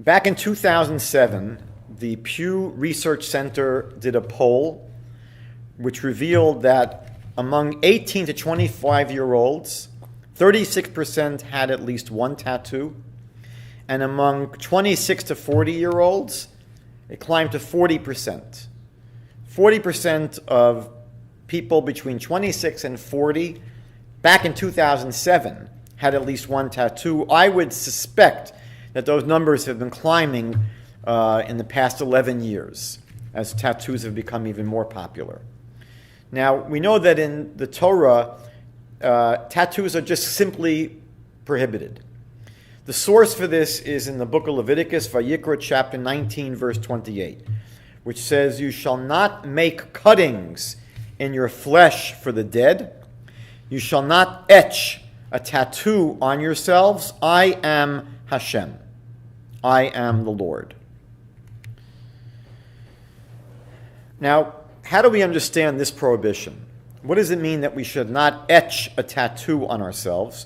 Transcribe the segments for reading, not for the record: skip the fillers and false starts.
Back in 2007, the Pew Research Center did a poll which revealed that among 18 to 25-year-olds, 36% had at least one tattoo, and among 26 to 40-year-olds, it climbed to 40%. 40% of people between 26 and 40 back in 2007 had at least one tattoo. I would suspect that those numbers have been climbing in the past 11 years as tattoos have become even more popular. Now, we know that in the Torah, tattoos are just simply prohibited. The source for this is in the book of Leviticus, Vayikra, chapter 19, verse 28, which says, "You shall not make cuttings in your flesh for the dead. You shall not etch a tattoo on yourselves. I am Hashem. I am the Lord." Now, how do we understand this prohibition? What does it mean that we should not etch a tattoo on ourselves?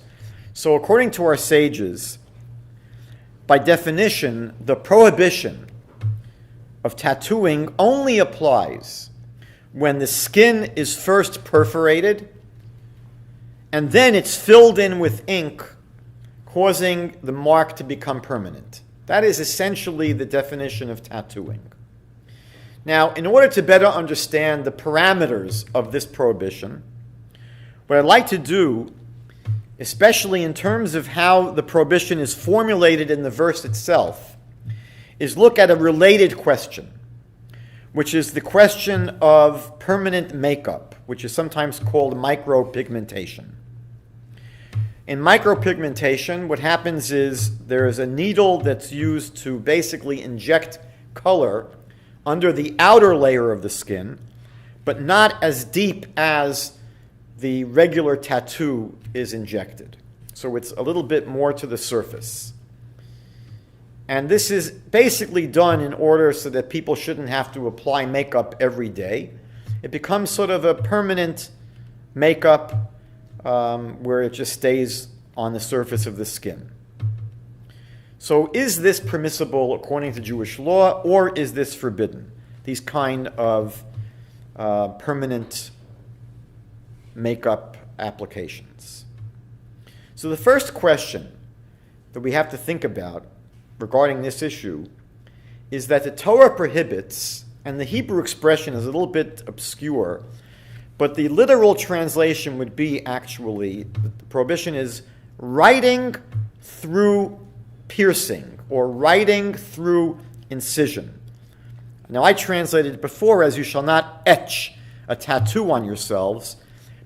So according to our sages, by definition, the prohibition of tattooing only applies when the skin is first perforated and then it's filled in with ink, causing the mark to become permanent. That is essentially the definition of tattooing. Now, in order to better understand the parameters of this prohibition, what I'd like to do, especially in terms of how the prohibition is formulated in the verse itself, is look at a related question, which is the question of permanent makeup, which is sometimes called micropigmentation. In micropigmentation, what happens is there is a needle that's used to basically inject color under the outer layer of the skin, but not as deep as the regular tattoo is injected. So it's a little bit more to the surface. And this is basically done in order so that people shouldn't have to apply makeup every day. It becomes sort of a permanent makeup where it just stays on the surface of the skin. So is this permissible according to Jewish law, or is this forbidden? These kind of permanent makeup applications. So the first question that we have to think about regarding this issue is that the Torah prohibits, and the Hebrew expression is a little bit obscure, but the literal translation would be actually, the prohibition is writing through piercing or writing through incision. Now, I translated it before as "you shall not etch a tattoo on yourselves,"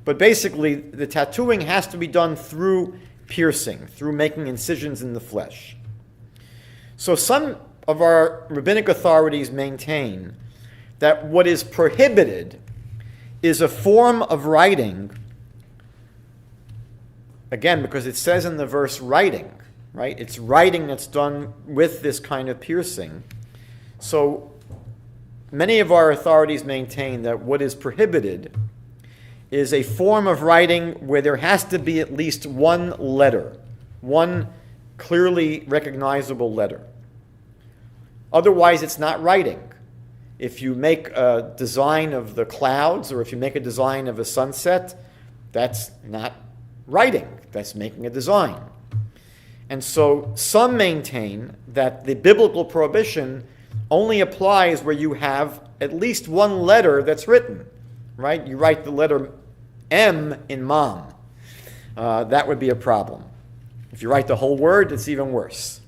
but basically the tattooing has to be done through piercing, through making incisions in the flesh. So some of our rabbinic authorities maintain that what is prohibited is a form of writing, again, because it says in the verse writing, right? It's writing that's done with this kind of piercing. So many of our authorities maintain that what is prohibited is a form of writing where there has to be at least one letter, one clearly recognizable letter. Otherwise, it's not writing. If you make a design of the clouds or if you make a design of a sunset, that's not writing. That's making a design. And so some maintain that the biblical prohibition only applies where you have at least one letter that's written, right? You write the letter M in mom. That would be a problem. If you write the whole word, it's even worse.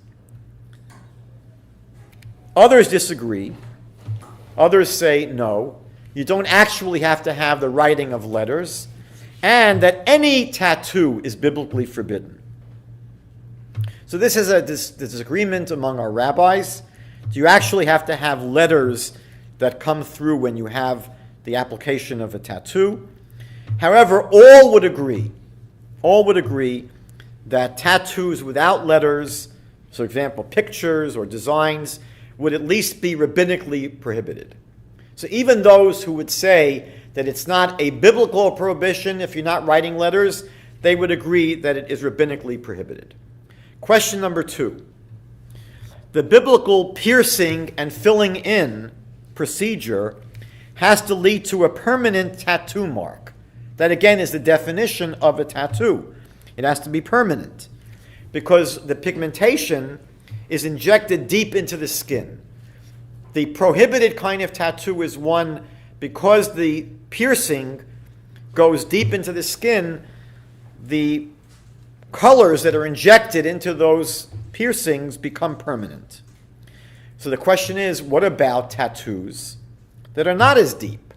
Others disagree. Others say no, you don't actually have to have the writing of letters, and that any tattoo is biblically forbidden. So this is a disagreement among our rabbis. Do you actually have to have letters that come through when you have the application of a tattoo? However, all would agree that tattoos without letters, so for example, pictures or designs, would at least be rabbinically prohibited. So even those who would say that it's not a biblical prohibition if you're not writing letters, they would agree that it is rabbinically prohibited. Question number 2. the biblical piercing and filling in procedure has to lead to a permanent tattoo mark. That again is the definition of a tattoo. It has to be permanent because the pigmentation is injected deep into the skin. The prohibited kind of tattoo is one because the piercing goes deep into the skin, the colors that are injected into those piercings become permanent. So the question is, what about tattoos that are not as deep?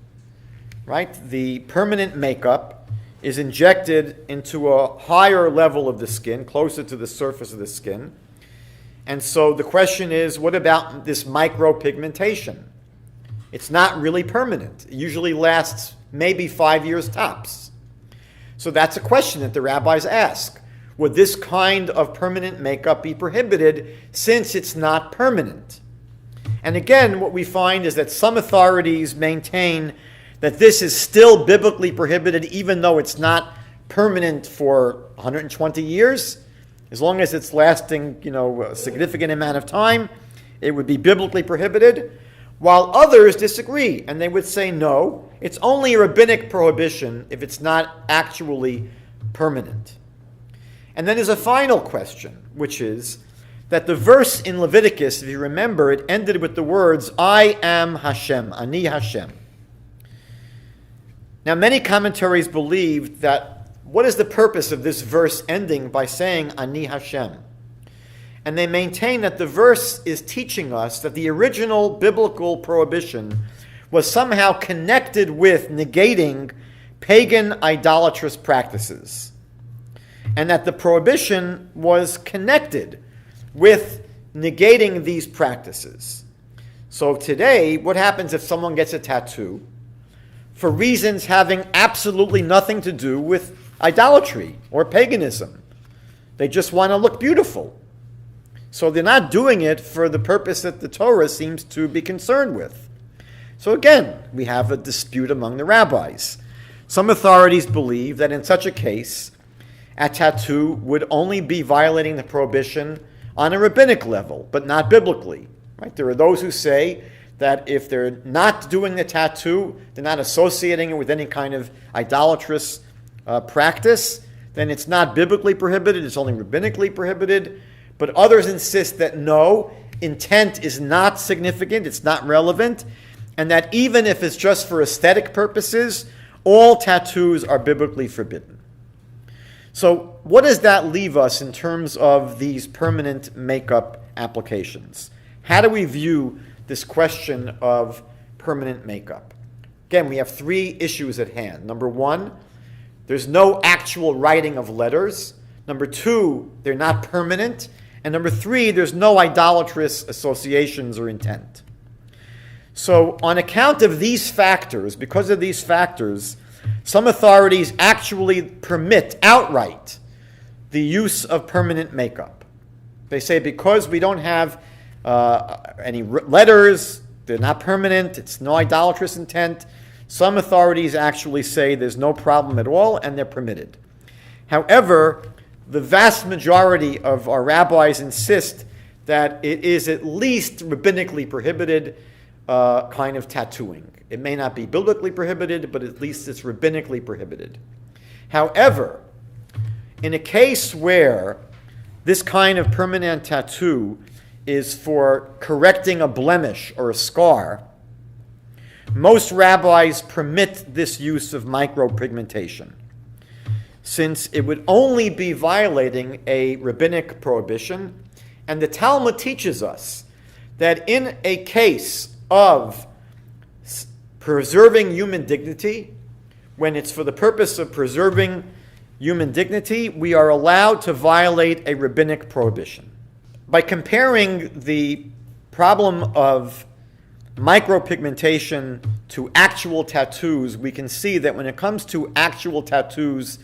Right? The permanent makeup is injected into a higher level of the skin, closer to the surface of the skin. And so the question is, what about this micropigmentation? It's not really permanent. It usually lasts maybe 5 years tops. So that's a question that the rabbis ask. Would this kind of permanent makeup be prohibited since it's not permanent? And again, what we find is that some authorities maintain that this is still biblically prohibited even though it's not permanent for 120 years. As long as it's lasting, a significant amount of time, it would be biblically prohibited. While others disagree, and they would say, no, it's only a rabbinic prohibition if it's not actually permanent. And then there's a final question, which is that the verse in Leviticus, if you remember, it ended with the words, I am Hashem, Ani Hashem. Now, many commentaries believe that what is the purpose of this verse ending by saying Ani Hashem? And they maintain that the verse is teaching us that the original biblical prohibition was somehow connected with negating pagan idolatrous practices. And that the prohibition was connected with negating these practices. So today, what happens if someone gets a tattoo for reasons having absolutely nothing to do with idolatry or paganism? They just want to look beautiful. So they're not doing it for the purpose that the Torah seems to be concerned with. So again, we have a dispute among the rabbis. Some authorities believe that in such a case, a tattoo would only be violating the prohibition on a rabbinic level, but not biblically. Right? There are those who say that if they're not doing the tattoo, they're not associating it with any kind of idolatrous practice, then it's not biblically prohibited, it's only rabbinically prohibited. But others insist that no, intent is not significant, it's not relevant, and that even if it's just for aesthetic purposes, all tattoos are biblically forbidden. So what does that leave us in terms of these permanent makeup applications? How do we view this question of permanent makeup? Again, we have three issues at hand. Number one, there's no actual writing of letters. Number two, they're not permanent. And number three, there's no idolatrous associations or intent. So on account of these factors, because of these factors, some authorities actually permit outright the use of permanent makeup. They say because we don't have any letters, they're not permanent, it's no idolatrous intent, some authorities actually say there's no problem at all and they're permitted. However, the vast majority of our rabbis insist that it is at least rabbinically prohibited kind of tattooing. It may not be biblically prohibited, but at least it's rabbinically prohibited. However, in a case where this kind of permanent tattoo is for correcting a blemish or a scar, most rabbis permit this use of micropigmentation, since it would only be violating a rabbinic prohibition. And the Talmud teaches us that in a case of preserving human dignity, when it's for the purpose of preserving human dignity, we are allowed to violate a rabbinic prohibition. By comparing the problem of micropigmentation to actual tattoos, we can see that when it comes to actual tattoos,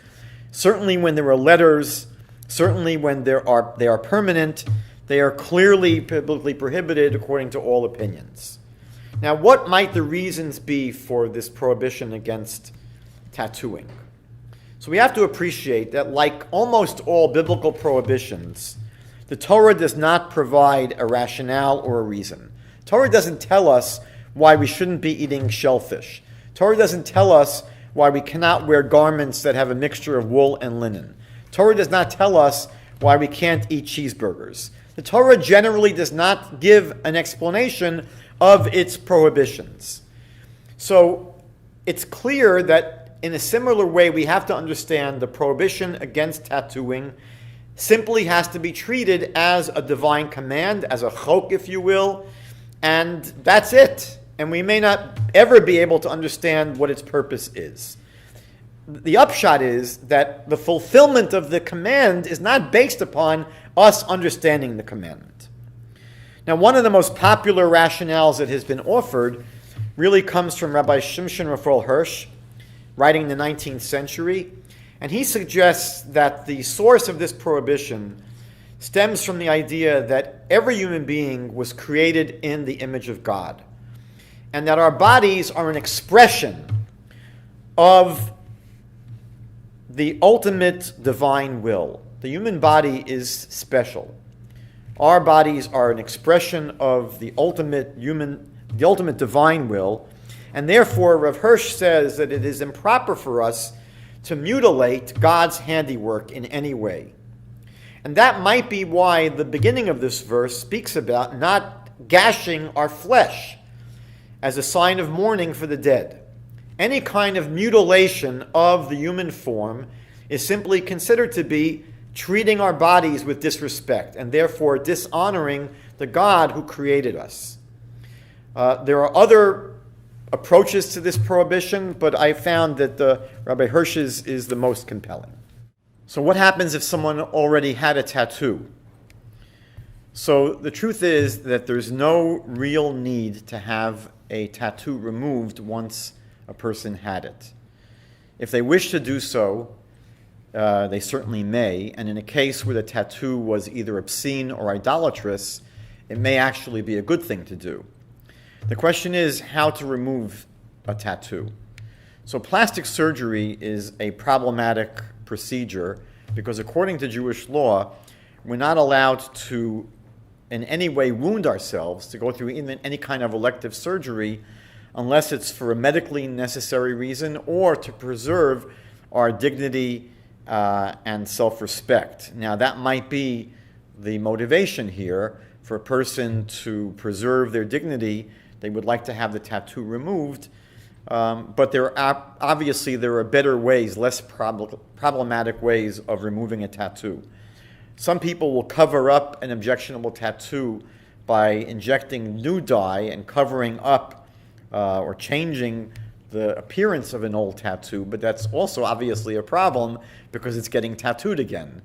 certainly when there are letters, certainly when they are permanent, they are clearly biblically prohibited according to all opinions. Now, what might the reasons be for this prohibition against tattooing? So we have to appreciate that, like almost all biblical prohibitions, The Torah does not provide a rationale or a reason. Torah doesn't tell us why we shouldn't be eating shellfish. Torah doesn't tell us why we cannot wear garments that have a mixture of wool and linen. Torah does not tell us why we can't eat cheeseburgers. The Torah generally does not give an explanation of its prohibitions. So it's clear that in a similar way we have to understand the prohibition against tattooing simply has to be treated as a divine command, as a chok, if you will, and that's it. And we may not ever be able to understand what its purpose is. The upshot is that the fulfillment of the command is not based upon us understanding the commandment. Now, one of the most popular rationales that has been offered really comes from Rabbi Shimshon Raphael Hirsch, writing in the 19th century, and he suggests that the source of this prohibition stems from the idea that every human being was created in the image of God, and that our bodies are an expression of the ultimate divine will. The human body is special. Our bodies are an expression of the ultimate divine will, and therefore Rav Hirsch says that it is improper for us to mutilate God's handiwork in any way. And that might be why the beginning of this verse speaks about not gashing our flesh as a sign of mourning for the dead. Any kind of mutilation of the human form is simply considered to be treating our bodies with disrespect and therefore dishonoring the God who created us. There are other approaches to this prohibition, but I found that Rabbi Hirsch's is the most compelling. So what happens if someone already had a tattoo? So the truth is that there's no real need to have a tattoo removed once a person had it. If they wish to do so, they certainly may, and in a case where the tattoo was either obscene or idolatrous, it may actually be a good thing to do. The question is how to remove a tattoo. So plastic surgery is a problematic procedure because according to Jewish law, we're not allowed to in any way wound ourselves, to go through even any kind of elective surgery, unless it's for a medically necessary reason or to preserve our dignity and self-respect. Now that might be the motivation here for a person to preserve their dignity. They would like to have the tattoo removed, but there are better ways, less problematic ways of removing a tattoo. Some people will cover up an objectionable tattoo by injecting new dye and covering up or changing the appearance of an old tattoo, but that's also obviously a problem because it's getting tattooed again.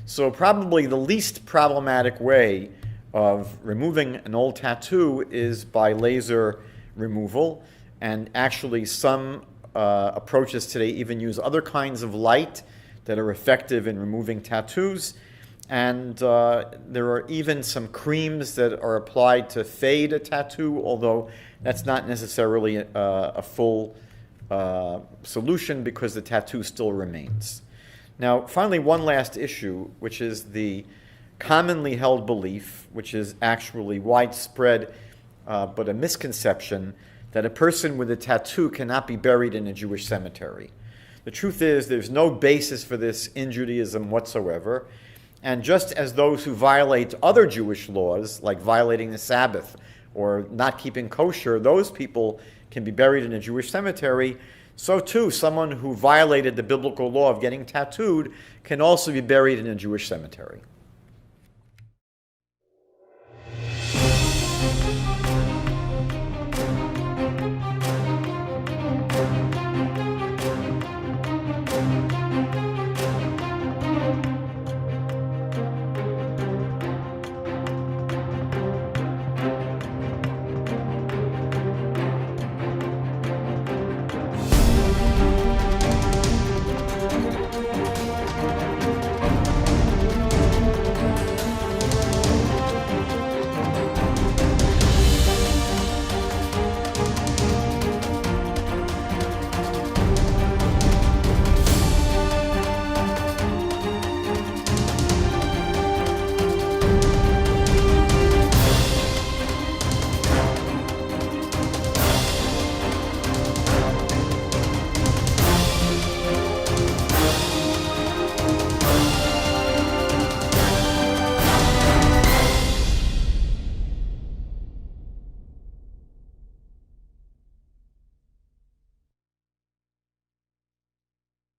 So probably the least problematic way of removing an old tattoo is by laser removal, and actually some approaches today even use other kinds of light that are effective in removing tattoos, and there are even some creams that are applied to fade a tattoo, although that's not necessarily a full solution because the tattoo still remains. Now, finally, one last issue, which is the commonly held belief, which is actually widespread, but a misconception, that a person with a tattoo cannot be buried in a Jewish cemetery. The truth is there's no basis for this in Judaism whatsoever, and just as those who violate other Jewish laws, like violating the Sabbath or not keeping kosher, those people can be buried in a Jewish cemetery, so too someone who violated the biblical law of getting tattooed can also be buried in a Jewish cemetery.